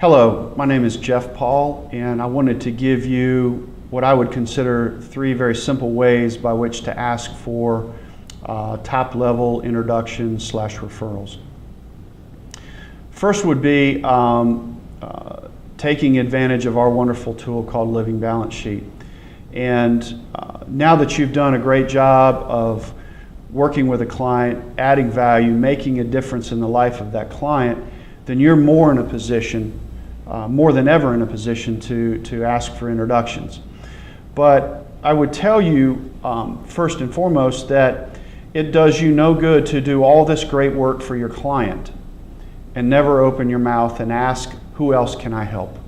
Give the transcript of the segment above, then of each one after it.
Hello, my name is Jeff Paul, and I wanted to give you what I would consider three very simple ways by which to ask for top-level introductions / referrals. First would be taking advantage of our wonderful tool called Living Balance Sheet. And now that you've done a great job of working with a client, adding value, making a difference in the life of that client, then you're more in a position, more than ever in a position to ask for introductions. But I would tell you, first and foremost, that it does you no good to do all this great work for your client and never open your mouth and ask, who else can I help?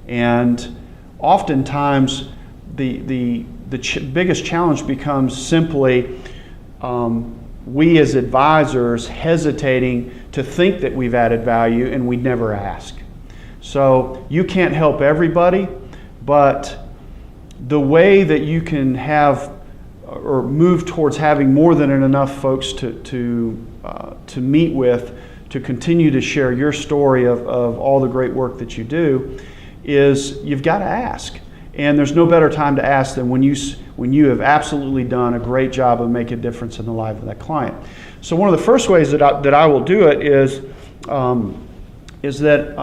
And oftentimes, the biggest challenge becomes simply we as advisors hesitating to think that we've added value and we never ask. So you can't help everybody, but the way that you can have or move towards having more than enough folks to meet with to continue to share your story of all the great work that you do is you've got to ask. And there's no better time to ask than when you have absolutely done a great job of making a difference in the life of that client. So one of the first ways that I will do it is that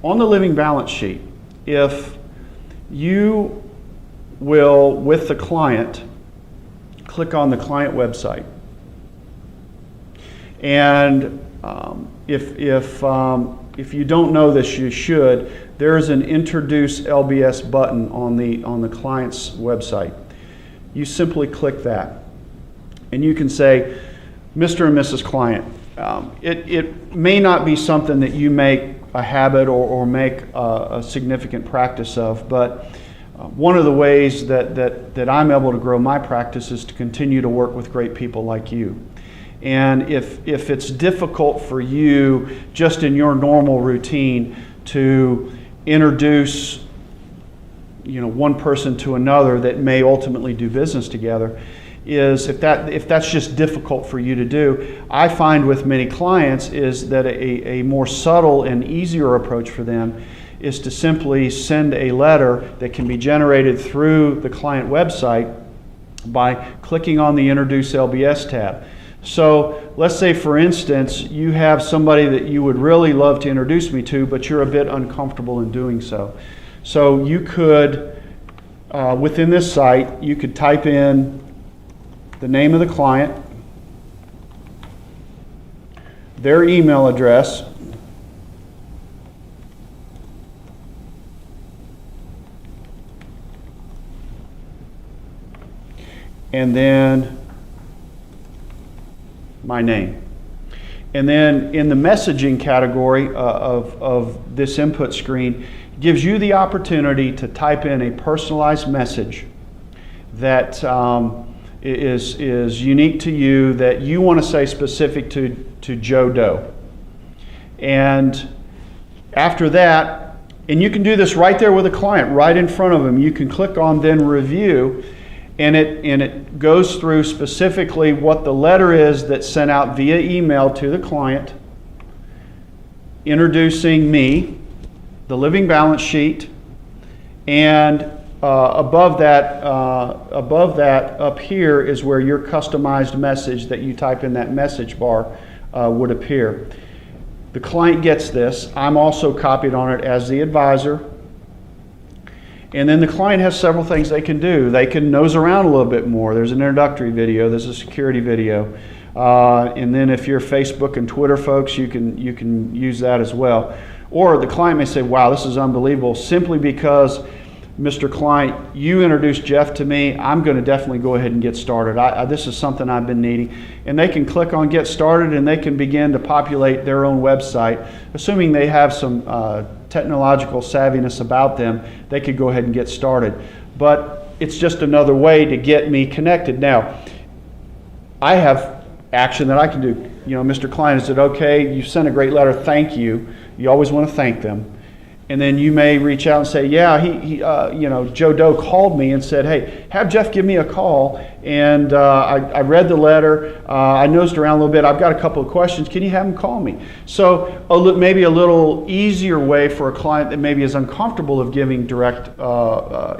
on the Living Balance Sheet, if you will, with the client, click on the client website. And if you don't know this, you should. There is an Introduce LBS button on the client's website. You simply click that, and you can say, Mr. and Mrs. Client. It may not be something that you make a habit or make a significant practice of, but one of the ways that I'm able to grow my practice is to continue to work with great people like you. And if it's difficult for you just in your normal routine to introduce one person to another that may ultimately do business together, is if that's just difficult for you to do, I find with many clients is that a more subtle and easier approach for them is to simply send a letter that can be generated through the client website by clicking on the Introduce LBS tab. So let's say, for instance, you have somebody that you would really love to introduce me to, but you're a bit uncomfortable in doing so. So you could, within this site, you could type in the name of the client, their email address, and then my name. And then in the messaging category of this input screen, gives you the opportunity to type in a personalized message that is unique to you, that you want to say specific to Joe Doe. And after that, and you can do this right there with a client, right in front of them, you can click on then review, and it goes through specifically what the letter is that's sent out via email to the client, introducing me, the Living Balance Sheet, and above that up here is where your customized message that you type in that message bar would appear. The client gets this. I'm also copied on it as the advisor. And then the client has several things they can do. They can nose around a little bit more. There's an introductory video. There's a security video. And then if you're Facebook and Twitter folks, you can use that as well. Or the client may say, wow, this is unbelievable, simply because, Mr. Client, you introduced Jeff to me. I'm going to definitely go ahead and get started. This is something I've been needing. And they can click on Get Started, and they can begin to populate their own website. Assuming they have some technological savviness about them, they could go ahead and get started. But it's just another way to get me connected. Now, I have action that I can do. Mr. Client, is it okay? You sent a great letter. Thank you. You always want to thank them. And then you may reach out and say, yeah, Joe Doe called me and said, hey, have Jeff give me a call. And I read the letter. I nosed around a little bit. I've got a couple of questions. Can you have him call me? So maybe a little easier way for a client that maybe is uncomfortable of giving direct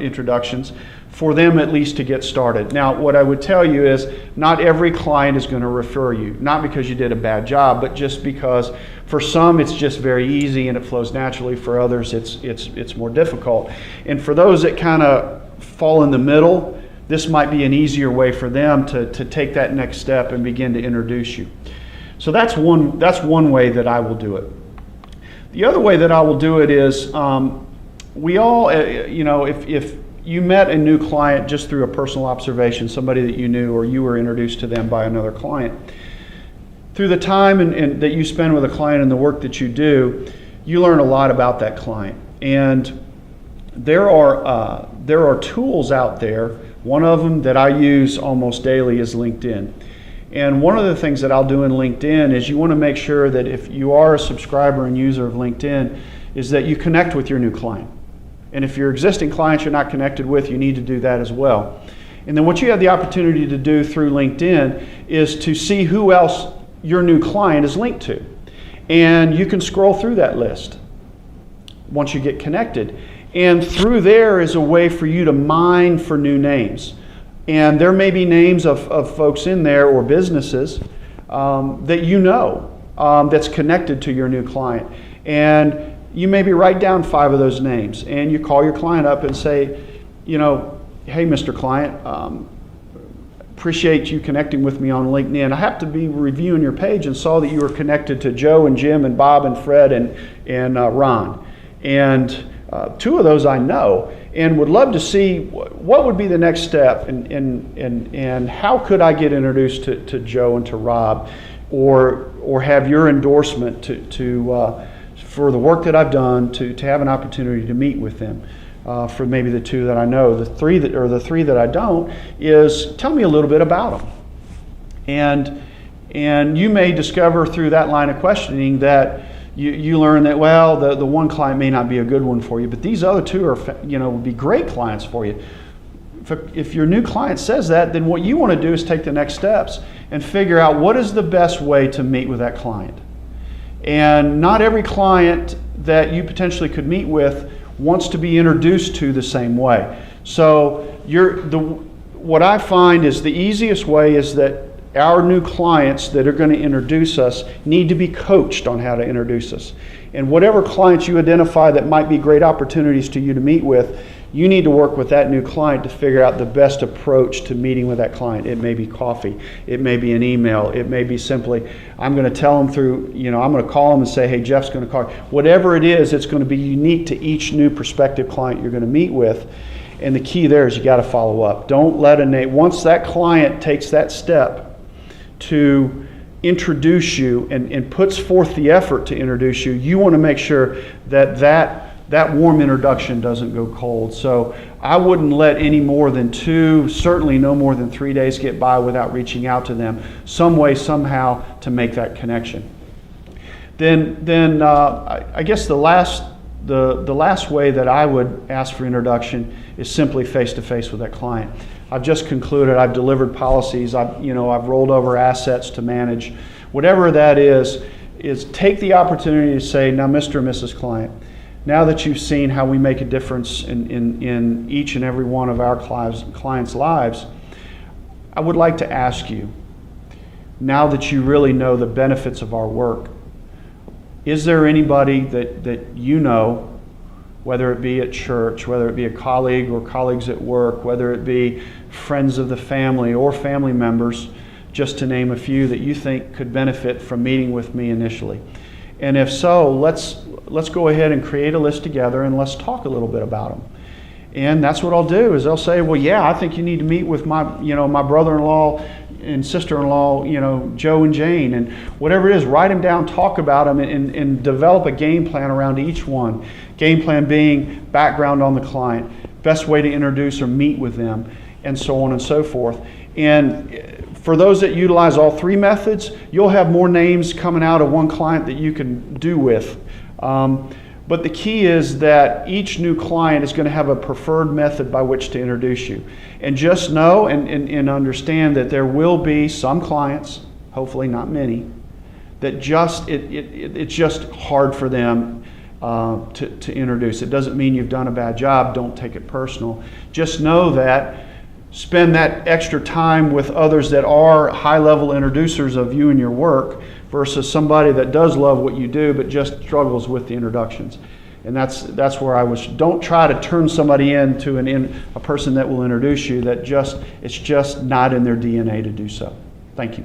introductions, for them at least to get started. Now, what I would tell you is not every client is going to refer you, not because you did a bad job, but just because for some it's just very easy and it flows naturally. For others, it's more difficult. And for those that kind of fall in the middle, this might be an easier way for them to take that next step and begin to introduce you. So that's one way that I will do it. The other way that I will do it is we all, if you met a new client just through a personal observation, somebody that you knew or you were introduced to them by another client, through the time and that you spend with a client and the work that you do, you learn a lot about that client. And there are tools out there. One of them that I use almost daily is LinkedIn. And one of the things that I'll do in LinkedIn is you want to make sure that if you are a subscriber and user of LinkedIn, is that you connect with your new client. And if your existing clients you're not connected with, you need to do that as well. And then what you have the opportunity to do through LinkedIn is to see who else your new client is linked to. And you can scroll through that list once you get connected. And through there is a way for you to mine for new names. And there may be names of folks in there or businesses that you know that's connected to your new client. And you maybe write down 5 of those names and you call your client up and say, hey, Mr. Client, appreciate you connecting with me on LinkedIn. I happened to be reviewing your page and saw that you were connected to Joe and Jim and Bob and Fred and Ron. And 2 of those I know, and would love to see what would be the next step and how could I get introduced to Joe and to Rob, or have your endorsement to for the work that I've done to have an opportunity to meet with them. For maybe the 2 that I know. The 3 that I don't is tell me a little bit about them. And you may discover through that line of questioning that you learn that, well, the one client may not be a good one for you, but these other 2 are, would be great clients for you. If your new client says that, then what you want to do is take the next steps and figure out what is the best way to meet with that client. And not every client that you potentially could meet with wants to be introduced to the same way. So what I find is the easiest way is that our new clients that are going to introduce us need to be coached on how to introduce us. And whatever clients you identify that might be great opportunities to you to meet with, you need to work with that new client to figure out the best approach to meeting with that client. It may be coffee, it may be an email, it may be simply, I'm going to tell them through, I'm going to call them and say, hey, Jeff's going to call. Whatever it is, it's going to be unique to each new prospective client you're going to meet with. And the key there is you got to follow up. Don't let a name, once that client takes that step to introduce you and puts forth the effort to introduce you, you want to make sure that warm introduction doesn't go cold. So I wouldn't let any more than 2, certainly no more than 3 days get by without reaching out to them some way, somehow to make that connection. Then I guess the last way that I would ask for introduction is simply face-to-face with that client. I've just concluded, I've delivered policies, I've rolled over assets to manage. Whatever that is take the opportunity to say, now Mr. and Mrs. Client, now that you've seen how we make a difference in each and every one of our clients' lives, I would like to ask you, now that you really know the benefits of our work, is there anybody that you know, whether it be at church, whether it be a colleague or colleagues at work, whether it be friends of the family or family members, just to name a few, that you think could benefit from meeting with me initially? And if so, let's go ahead and create a list together and let's talk a little bit about them. And that's what I'll do, is they'll say, well, yeah, I think you need to meet with my brother-in-law and sister-in-law, Joe and Jane, and whatever it is, write them down, talk about them, and develop a game plan around each one. Game plan being background on the client, best way to introduce or meet with them, and so on and so forth. And for those that utilize all 3 methods, you'll have more names coming out of one client that you can do with. But the key is that each new client is going to have a preferred method by which to introduce you. And just know and understand that there will be some clients, hopefully not many, that it's just hard for them to introduce. It doesn't mean you've done a bad job. Don't take it personal. Just know that spend that extra time with others that are high-level introducers of you and your work versus somebody that does love what you do but just struggles with the introductions. And that's where I was. Don't try to turn somebody into a person that will introduce you. It's just not in their DNA to do so. Thank you.